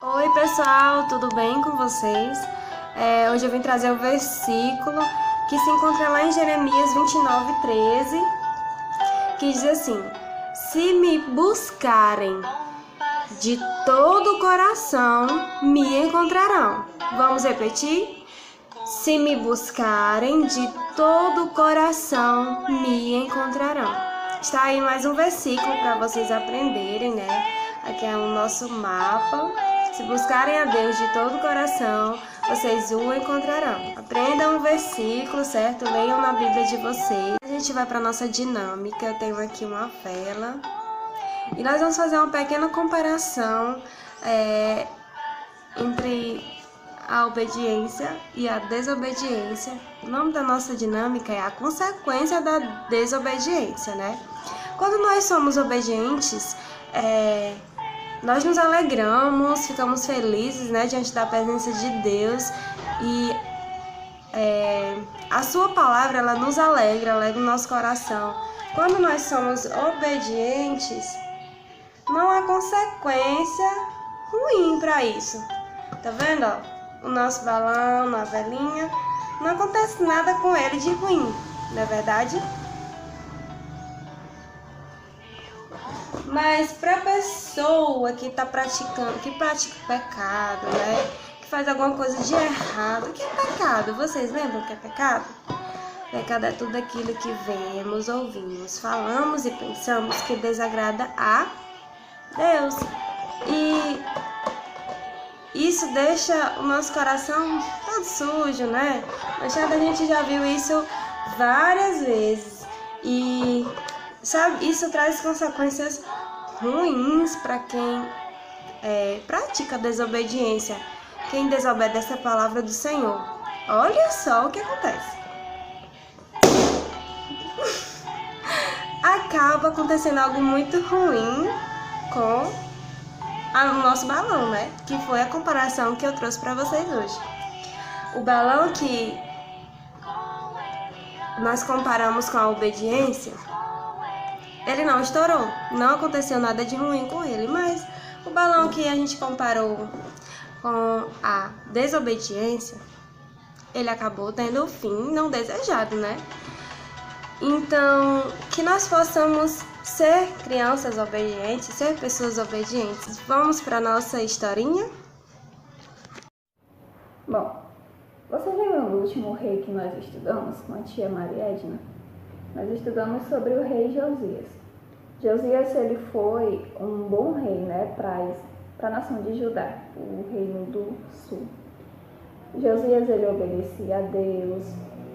Oi pessoal, tudo bem com vocês? Hoje eu vim trazer o versículo que se encontra lá em Jeremias 29:13, que diz assim: Se me buscarem de todo o coração, me encontrarão. Vamos repetir? Se me buscarem de todo o coração, me encontrarão. Está aí mais um versículo para vocês aprenderem, né? Aqui é o nosso mapa. Se buscarem a Deus de todo o coração, vocês o encontrarão. Aprendam o versículo, certo? Leiam na Bíblia de vocês. A gente vai para a nossa dinâmica. Eu tenho aqui uma vela. E nós vamos fazer uma pequena comparação entre a obediência e a desobediência. O nome da nossa dinâmica é a consequência da desobediência, né? Quando nós somos obedientes, nós nos alegramos, ficamos felizes, né, diante da presença de Deus e a sua palavra, ela nos alegra o nosso coração. Quando nós somos obedientes, não há consequência ruim para isso. Tá vendo, ó? O nosso balão, a velinha, não acontece nada com ele de ruim, não é verdade? Mas para a pessoa que está praticando, que pratica pecado, né? Que faz alguma coisa de errado, o que é pecado? Vocês lembram o que é pecado? Pecado é tudo aquilo que vemos, ouvimos, falamos e pensamos que desagrada a Deus. E isso deixa o nosso coração todo sujo, né? Machado, a gente já viu isso várias vezes. E sabe, isso traz consequências ruins para quem pratica a desobediência, quem desobedece a palavra do Senhor. Olha só o que acontece. Acaba acontecendo algo muito ruim com o nosso balão, né? Que foi a comparação que eu trouxe para vocês hoje. O balão que nós comparamos com a obediência, ele não estourou, não aconteceu nada de ruim com ele, mas o balão que a gente comparou com a desobediência, ele acabou tendo o fim não desejado, né? Então, que nós possamos ser crianças obedientes, ser pessoas obedientes. Vamos para a nossa historinha? Bom, vocês lembram do último rei que nós estudamos com a tia Maria Edna? Nós estudamos sobre o rei Josias. Josias, ele foi um bom rei, né, para a nação de Judá, o reino do sul. Josias, ele obedecia a Deus,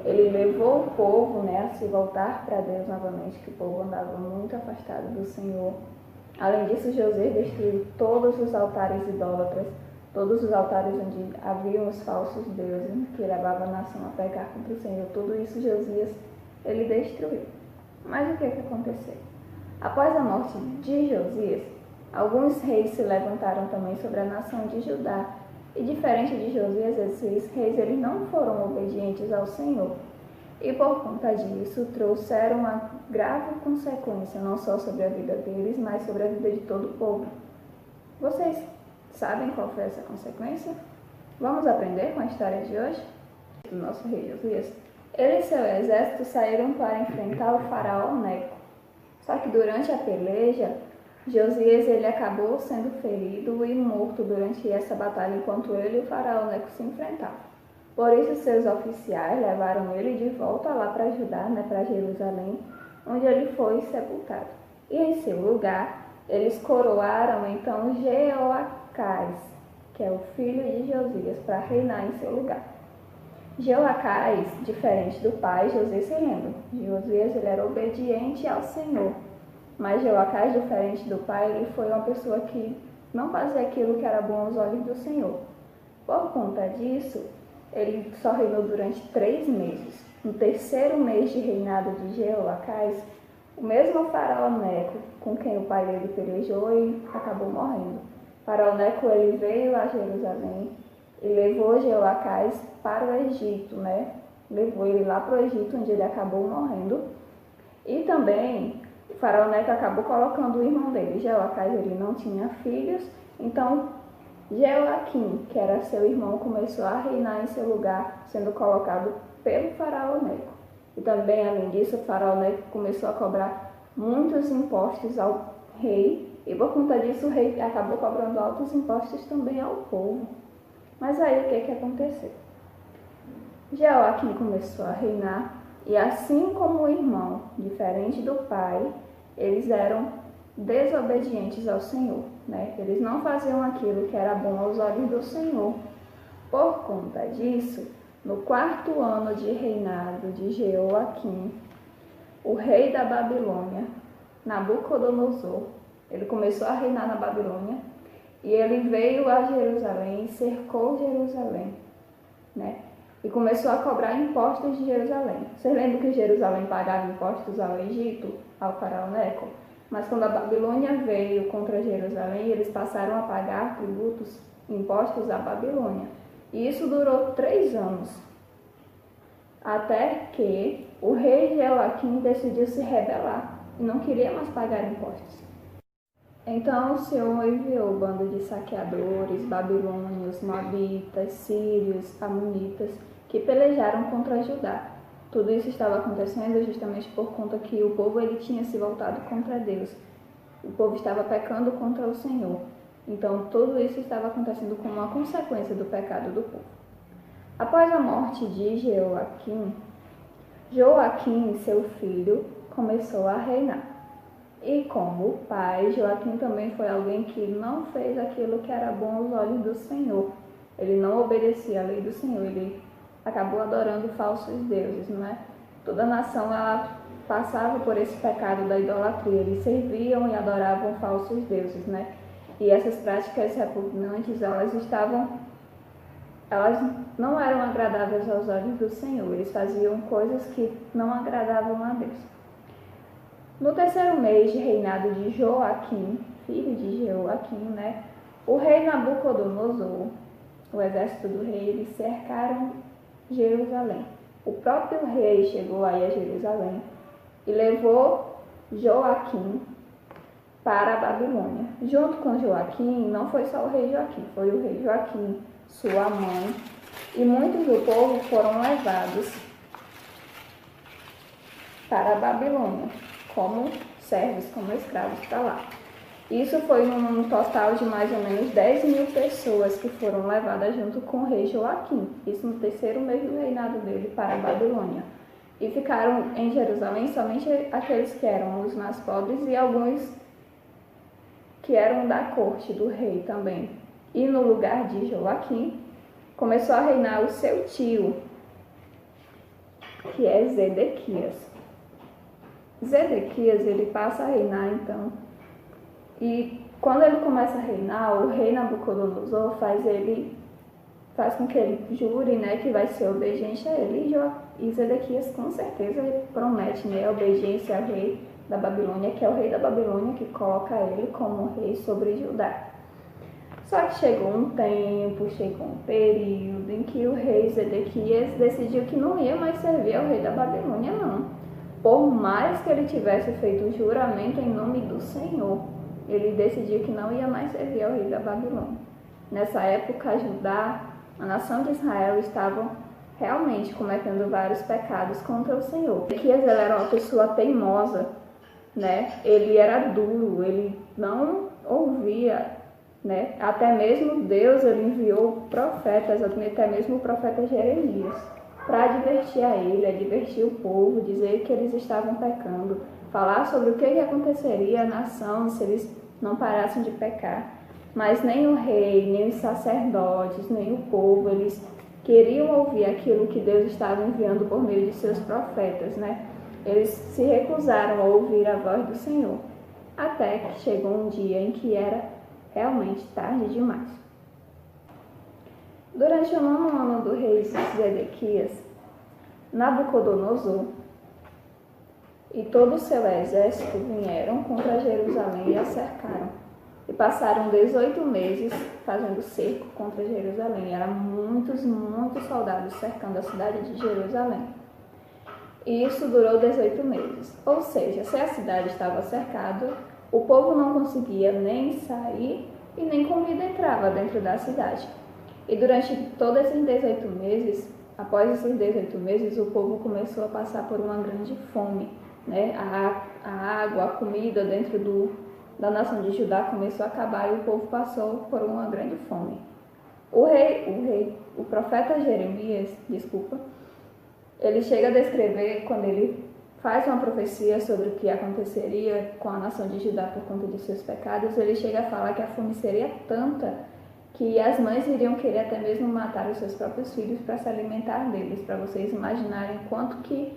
ele levou o povo, né, a se voltar para Deus novamente, que o povo andava muito afastado do Senhor. Além disso, Josias destruiu todos os altares idólatras, todos os altares onde haviam os falsos deuses, que levavam a nação a pecar contra o Senhor. Tudo isso Josias, ele destruiu. Mas o que aconteceu? Após a morte de Josias, alguns reis se levantaram também sobre a nação de Judá. E diferente de Josias, esses reis eles não foram obedientes ao Senhor. E por conta disso, trouxeram uma grave consequência, não só sobre a vida deles, mas sobre a vida de todo o povo. Vocês sabem qual foi essa consequência? Vamos aprender com a história de hoje? Do nosso rei Josias. Ele e seu exército saíram para enfrentar o faraó Neco. Só que durante a peleja, Josias ele acabou sendo ferido e morto durante essa batalha, enquanto ele e o faraó Neco se enfrentavam. Por isso, seus oficiais levaram ele de volta lá para Judá, né, para Jerusalém, onde ele foi sepultado. E em seu lugar, eles coroaram então Jeoacás, que é o filho de Josias, para reinar em seu lugar. Jeoacás, diferente do pai, Josias se lembra. Josias ele era obediente ao Senhor, mas Jeoacás, diferente do pai, ele foi uma pessoa que não fazia aquilo que era bom aos olhos do Senhor. Por conta disso, ele só reinou durante 3 meses. No terceiro mês de reinado de Jeoacás, o mesmo faraó Neco, com quem o pai dele pelejou, e acabou morrendo. O faraó Neco ele veio a Jerusalém e levou Jeoacás para o Egito, né? Levou ele lá para o Egito, onde ele acabou morrendo. E também o faraó Neco acabou colocando o irmão dele. Jeoacás ele não tinha filhos, então Jeoaquim, que era seu irmão, começou a reinar em seu lugar, sendo colocado pelo faraó Neco. E também, além disso, o faraó Neco começou a cobrar muitos impostos ao rei, e por conta disso o rei acabou cobrando altos impostos também ao povo. Mas aí o que aconteceu? Jeoaquim começou a reinar, e assim como o irmão, diferente do pai, eles eram desobedientes ao Senhor, né? Eles não faziam aquilo que era bom aos olhos do Senhor. Por conta disso, no 4º ano de reinado de Jeoaquim, o rei da Babilônia, Nabucodonosor, ele começou a reinar na Babilônia, e ele veio a Jerusalém e cercou Jerusalém, né? E começou a cobrar impostos de Jerusalém. Vocês lembram que Jerusalém pagava impostos ao Egito, ao faraó Neco? Mas quando a Babilônia veio contra Jerusalém, eles passaram a pagar tributos, impostos à Babilônia. E isso durou 3 anos, até que o rei Jeoaquim decidiu se rebelar e não queria mais pagar impostos. Então o Senhor enviou um bando de saqueadores, babilônios, moabitas, sírios, amonitas, que pelejaram contra Judá. Tudo isso estava acontecendo justamente por conta que o povo ele tinha se voltado contra Deus. O povo estava pecando contra o Senhor. Então tudo isso estava acontecendo como uma consequência do pecado do povo. Após a morte de Jeoaquim, Joaquim, seu filho, começou a reinar. E como o pai, Joaquim também foi alguém que não fez aquilo que era bom aos olhos do Senhor. Ele não obedecia à lei do Senhor, ele acabou adorando falsos deuses, não é? Toda a nação ela passava por esse pecado da idolatria, eles serviam e adoravam falsos deuses, né? E essas práticas repugnantes, elas não eram agradáveis aos olhos do Senhor, eles faziam coisas que não agradavam a Deus. No 3º mês de reinado de Joaquim, filho de Jeoaquim, né? O rei Nabucodonosor, o exército do rei, eles cercaram Jerusalém. O próprio rei chegou aí a Jerusalém e levou Joaquim para a Babilônia. Junto com Joaquim, não foi só o rei Joaquim, foi o rei Joaquim, sua mãe, e muitos do povo foram levados para a Babilônia, como servos, como escravos para lá. Isso foi num total de mais ou menos 10.000 pessoas que foram levadas junto com o rei Joaquim, isso no 3º mês do reinado dele para a Babilônia. E ficaram em Jerusalém somente aqueles que eram os mais pobres e alguns que eram da corte do rei também. E no lugar de Joaquim, começou a reinar o seu tio, que é Zedequias. Zedequias, ele passa a reinar então, e quando ele começa a reinar, o rei Nabucodonosor faz com que ele jure, né, que vai ser obediente a ele, e Zedequias com certeza promete, né, a obediência ao rei da Babilônia, que é o rei da Babilônia que coloca ele como rei sobre Judá. Só que chegou um período em que o rei Zedequias decidiu que não ia mais servir ao rei da Babilônia, não. Por mais que ele tivesse feito um juramento em nome do Senhor, ele decidiu que não ia mais servir ao rei da Babilônia. Nessa época, Judá, a nação de Israel, estavam realmente cometendo vários pecados contra o Senhor. Zedequias era uma pessoa teimosa, né? Ele era duro, ele não ouvia, né? Até mesmo Deus ele enviou profetas, até mesmo o profeta Jeremias, para advertir a ele, advertir o povo, dizer que eles estavam pecando, falar sobre o que aconteceria à nação se eles não parassem de pecar. Mas nem o rei, nem os sacerdotes, nem o povo, eles queriam ouvir aquilo que Deus estava enviando por meio de seus profetas, né? Eles se recusaram a ouvir a voz do Senhor, até que chegou um dia em que era realmente tarde demais. Durante o 9º ano do rei Zedequias, Nabucodonosor e todo o seu exército vieram contra Jerusalém e a cercaram. E passaram 18 meses fazendo cerco contra Jerusalém. Eram muitos soldados cercando a cidade de Jerusalém. E isso durou 18 meses. Ou seja, se a cidade estava cercada, o povo não conseguia nem sair e nem comida entrava dentro da cidade. E durante todos esses 18 meses, após esses 18 meses, o povo começou a passar por uma grande fome, né? A água, a comida dentro da nação de Judá começou a acabar e o povo passou por uma grande fome. O profeta Jeremias, ele chega a descrever, quando ele faz uma profecia sobre o que aconteceria com a nação de Judá por conta de seus pecados, ele chega a falar que a fome seria tanta que as mães iriam querer até mesmo matar os seus próprios filhos para se alimentar deles, para vocês imaginarem quanto que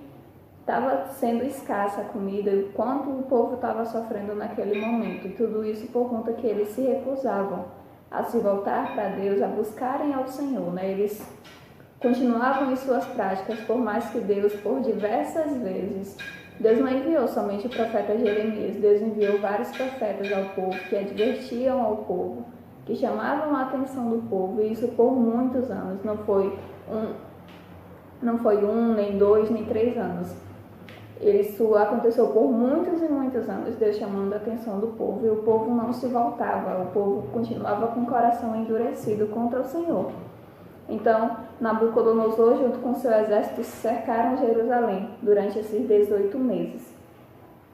estava sendo escassa a comida e quanto o povo estava sofrendo naquele momento. E tudo isso por conta que eles se recusavam a se voltar para Deus, a buscarem ao Senhor, né? Eles continuavam em suas práticas, por mais que Deus, por diversas vezes, Deus não enviou somente o profeta Jeremias, Deus enviou vários profetas ao povo que advertiam ao povo, que chamavam a atenção do povo, e isso por muitos anos, não foi um, nem 2, nem 3 anos. Isso aconteceu por muitos e muitos anos, Deus chamando a atenção do povo, e o povo não se voltava, o povo continuava com o coração endurecido contra o Senhor. Então, Nabucodonosor, junto com seu exército, cercaram Jerusalém durante esses 18 meses.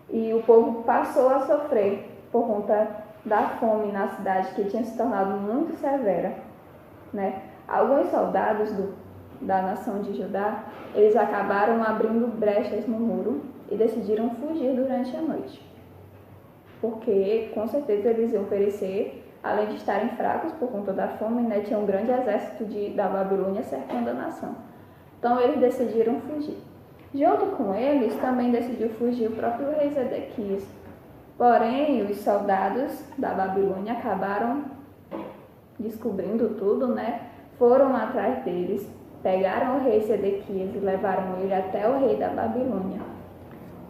E o povo passou a sofrer por conta da fome na cidade, que tinha se tornado muito severa, né? Alguns soldados da nação de Judá, eles acabaram abrindo brechas no muro e decidiram fugir durante a noite, porque com certeza eles iam perecer, além de estarem fracos por conta da fome, né? Tinha um grande exército da Babilônia cercando a nação. Então eles decidiram fugir. Junto com eles também decidiu fugir o próprio rei Zedequias. Porém, os soldados da Babilônia acabaram descobrindo tudo, né? Foram atrás deles, pegaram o rei Zedequias e levaram ele até o rei da Babilônia.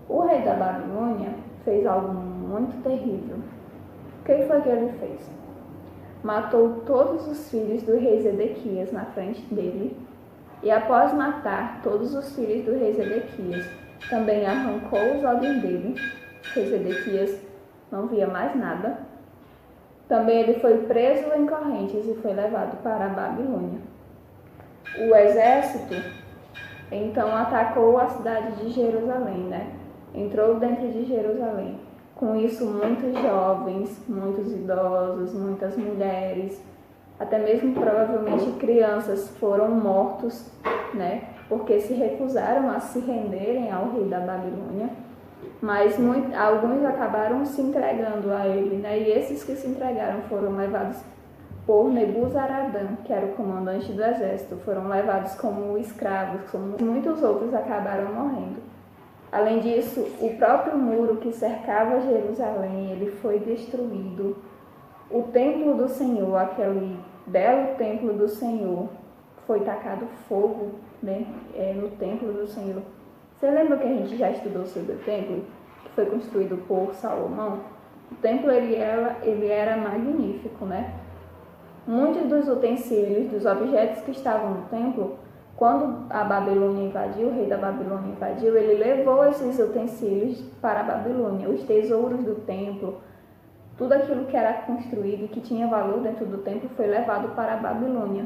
O rei da Babilônia fez algo muito terrível. O que foi que ele fez? Matou todos os filhos do rei Zedequias na frente dele, e após matar todos os filhos do rei Zedequias, também arrancou os olhos dele. O rei Zedequias não via mais nada. Também ele foi preso em correntes e foi levado para a Babilônia. O exército então atacou a cidade de Jerusalém, né? Entrou dentro de Jerusalém. Com isso, muitos jovens, muitos idosos, muitas mulheres, até mesmo provavelmente crianças foram mortos, né? Porque se recusaram a se renderem ao rei da Babilônia. Mas alguns acabaram se entregando a ele, né? E esses que se entregaram foram levados por Nebuzaradã, que era o comandante do exército, foram levados como escravos, como muitos outros acabaram morrendo. Além disso, o próprio muro que cercava Jerusalém, ele foi destruído. O templo do Senhor, aquele belo templo do Senhor, foi tacado fogo, né? No templo do Senhor. Você lembra que a gente já estudou sobre o templo, que foi construído por Salomão? O templo ele era magnífico, né? Muitos dos utensílios, dos objetos que estavam no templo, quando a Babilônia invadiu, o rei da Babilônia invadiu, ele levou esses utensílios para a Babilônia, os tesouros do templo, tudo aquilo que era construído e que tinha valor dentro do templo foi levado para a Babilônia.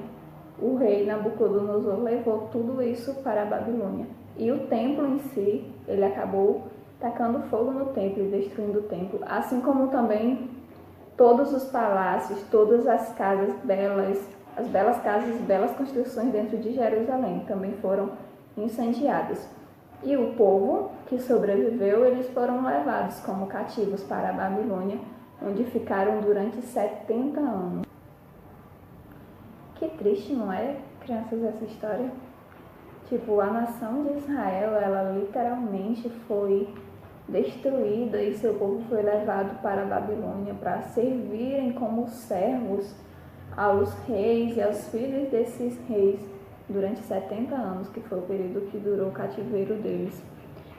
O rei Nabucodonosor levou tudo isso para a Babilônia. E o templo em si, ele acabou tacando fogo no templo e destruindo o templo, assim como também todos os palácios, todas as casas belas, as belas casas, belas construções dentro de Jerusalém também foram incendiadas. E o povo que sobreviveu, eles foram levados como cativos para a Babilônia, onde ficaram durante 70 anos. Que triste, não é, crianças, essa história? Tipo, a nação de Israel, ela literalmente foi destruída e seu povo foi levado para a Babilônia para servirem como servos aos reis e aos filhos desses reis durante 70 anos, que foi o período que durou o cativeiro deles.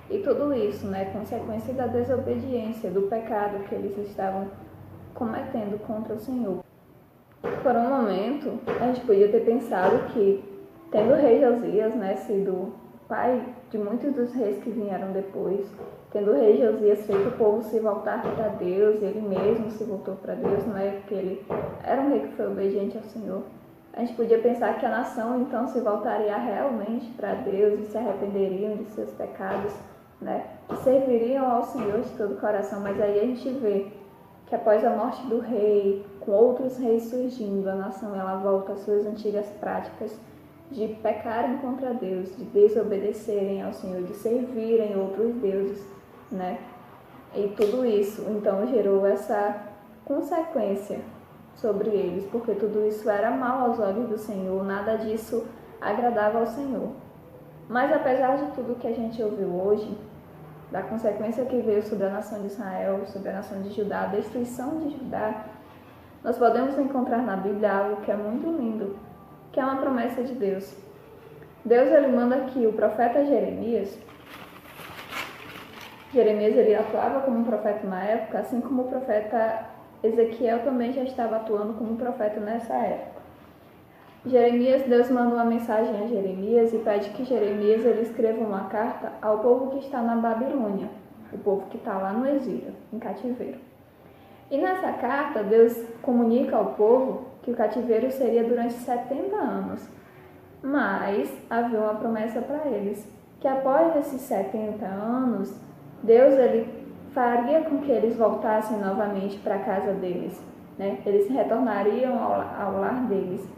E tudo isso, né, consequência da desobediência, do pecado que eles estavam cometendo contra o Senhor. Por um momento, a gente podia ter pensado que, tendo o rei Josias, né, sido pai de muitos dos reis que vieram depois, tendo o rei Josias feito o povo se voltar para Deus, ele mesmo se voltou para Deus, não é porque ele era um rei que foi obediente ao Senhor. A gente podia pensar que a nação então se voltaria realmente para Deus e se arrependeriam de seus pecados, né? E serviriam ao Senhor de todo o coração, mas aí a gente vê que após a morte do rei, com outros reis surgindo, a nação ela volta às suas antigas práticas de pecarem contra Deus, de desobedecerem ao Senhor, de servirem outros deuses, né? E tudo isso, então, gerou essa consequência sobre eles, porque tudo isso era mal aos olhos do Senhor, nada disso agradava ao Senhor. Mas apesar de tudo que a gente ouviu hoje, da consequência que veio sobre a nação de Israel, sobre a nação de Judá, a destruição de Judá, nós podemos encontrar na Bíblia algo que é muito lindo, que é uma promessa de Deus. Deus ele manda que o profeta Jeremias ele atuava como um profeta na época, assim como o profeta Ezequiel também já estava atuando como profeta nessa época. Deus manda uma mensagem a Jeremias e pede que Jeremias ele escreva uma carta ao povo que está na Babilônia, o povo que está lá no exílio, em cativeiro. E nessa carta, Deus comunica ao povo que o cativeiro seria durante 70 anos, mas havia uma promessa para eles, que após esses 70 anos, Deus ele faria com que eles voltassem novamente para a casa deles, né? Eles retornariam ao lar deles.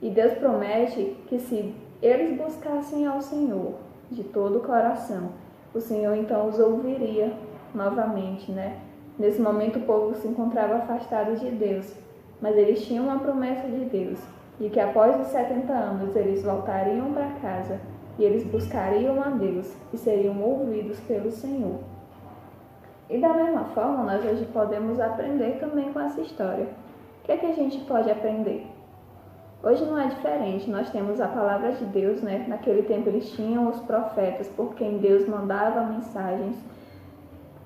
E Deus promete que se eles buscassem ao Senhor de todo o coração, o Senhor então os ouviria novamente, né? Nesse momento o povo se encontrava afastado de Deus, mas eles tinham uma promessa de Deus, de que após os 70 anos eles voltariam para casa e eles buscariam a Deus e seriam ouvidos pelo Senhor. E da mesma forma, nós hoje podemos aprender também com essa história. O que é que a gente pode aprender? Hoje não é diferente, nós temos a palavra de Deus, né? Naquele tempo eles tinham os profetas por quem Deus mandava mensagens,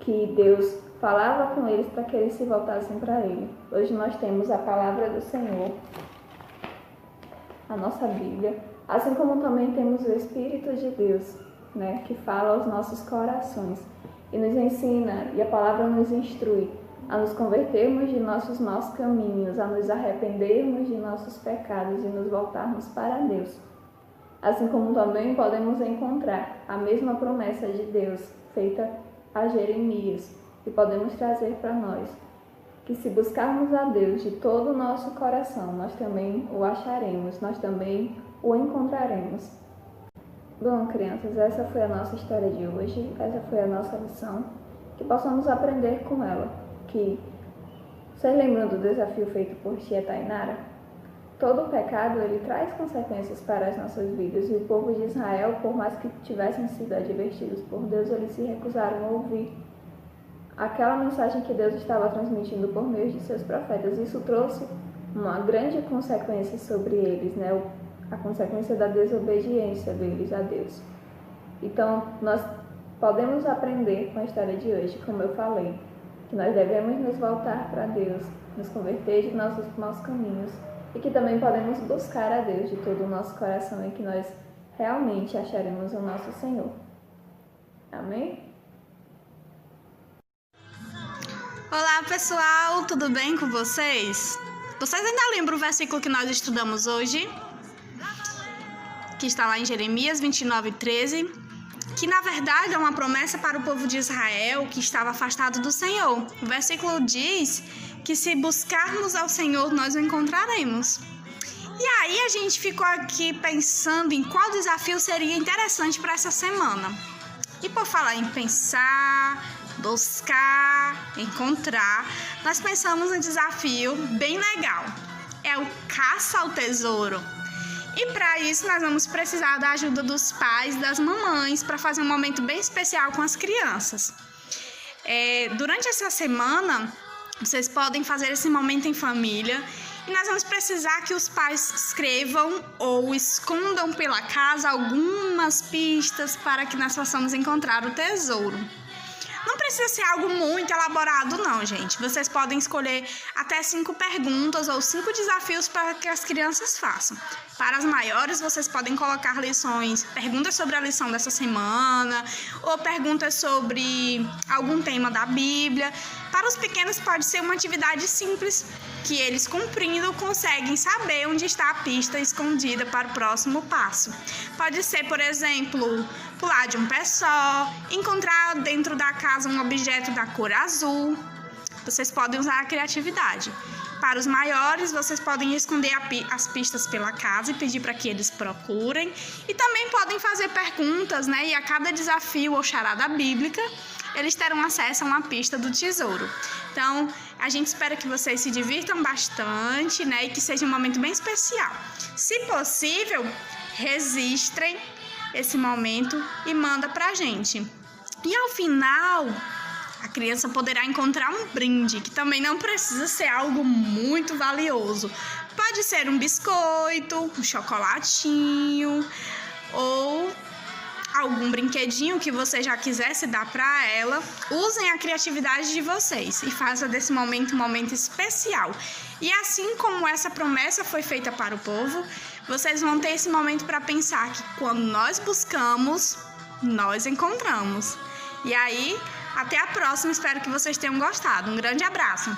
que Deus falava com eles para que eles se voltassem para Ele. Hoje nós temos a palavra do Senhor, a nossa Bíblia, assim como também temos o Espírito de Deus, né? Que fala aos nossos corações e nos ensina, e a palavra nos instrui a nos convertermos de nossos maus caminhos, a nos arrependermos de nossos pecados e nos voltarmos para Deus. Assim como também podemos encontrar a mesma promessa de Deus feita a Jeremias e podemos trazer para nós, que se buscarmos a Deus de todo o nosso coração, nós também o acharemos, nós também o encontraremos. Bom, crianças, essa foi a nossa história de hoje, essa foi a nossa lição, que possamos aprender com ela. Que, vocês lembram do desafio feito por tia Tainara? Todo pecado ele traz consequências para as nossas vidas, e o povo de Israel, por mais que tivessem sido advertidos por Deus, eles se recusaram a ouvir aquela mensagem que Deus estava transmitindo por meio de seus profetas. Isso trouxe uma grande consequência sobre eles, né? A consequência da desobediência deles a Deus. Então, nós podemos aprender com a história de hoje, como eu falei, que nós devemos nos voltar para Deus, nos converter de nossos maus caminhos e que também podemos buscar a Deus de todo o nosso coração e que nós realmente acharemos o nosso Senhor. Amém? Olá pessoal, tudo bem com vocês? Vocês ainda lembram o versículo que nós estudamos hoje? Que está lá em Jeremias 29:13. Que na verdade é uma promessa para o povo de Israel que estava afastado do Senhor. O versículo diz que se buscarmos ao Senhor, nós o encontraremos. E aí a gente ficou aqui pensando em qual desafio seria interessante para essa semana. E por falar em pensar, buscar, encontrar, nós pensamos um desafio bem legal. É o caça ao tesouro. E para isso nós vamos precisar da ajuda dos pais e das mamães para fazer um momento bem especial com as crianças. Durante essa semana, vocês podem fazer esse momento em família e nós vamos precisar que os pais escrevam ou escondam pela casa algumas pistas para que nós possamos encontrar o tesouro. Não precisa ser algo muito elaborado, não, gente. Vocês podem escolher até 5 perguntas ou 5 desafios para que as crianças façam. Para as maiores, vocês podem colocar perguntas sobre a lição dessa semana, ou perguntas sobre algum tema da Bíblia. Para os pequenos, pode ser uma atividade simples, que eles, cumprindo, conseguem saber onde está a pista escondida para o próximo passo. Pode ser, por exemplo, pular de um pé só, encontrar dentro da casa um objeto da cor azul. Vocês podem usar a criatividade. Para os maiores, vocês podem esconder as pistas pela casa e pedir para que eles procurem. E também podem fazer perguntas, né? E a cada desafio ou charada bíblica, eles terão acesso a uma pista do tesouro. Então, a gente espera que vocês se divirtam bastante, né? E que seja um momento bem especial. Se possível, registrem esse momento e manda pra gente. E ao final, a criança poderá encontrar um brinde, que também não precisa ser algo muito valioso. Pode ser um biscoito, um chocolatinho ou algum brinquedinho que você já quisesse dar para ela. Usem a criatividade de vocês e façam desse momento um momento especial. E assim como essa promessa foi feita para o povo, vocês vão ter esse momento para pensar que quando nós buscamos, nós encontramos. E aí, até a próxima, espero que vocês tenham gostado. Um grande abraço!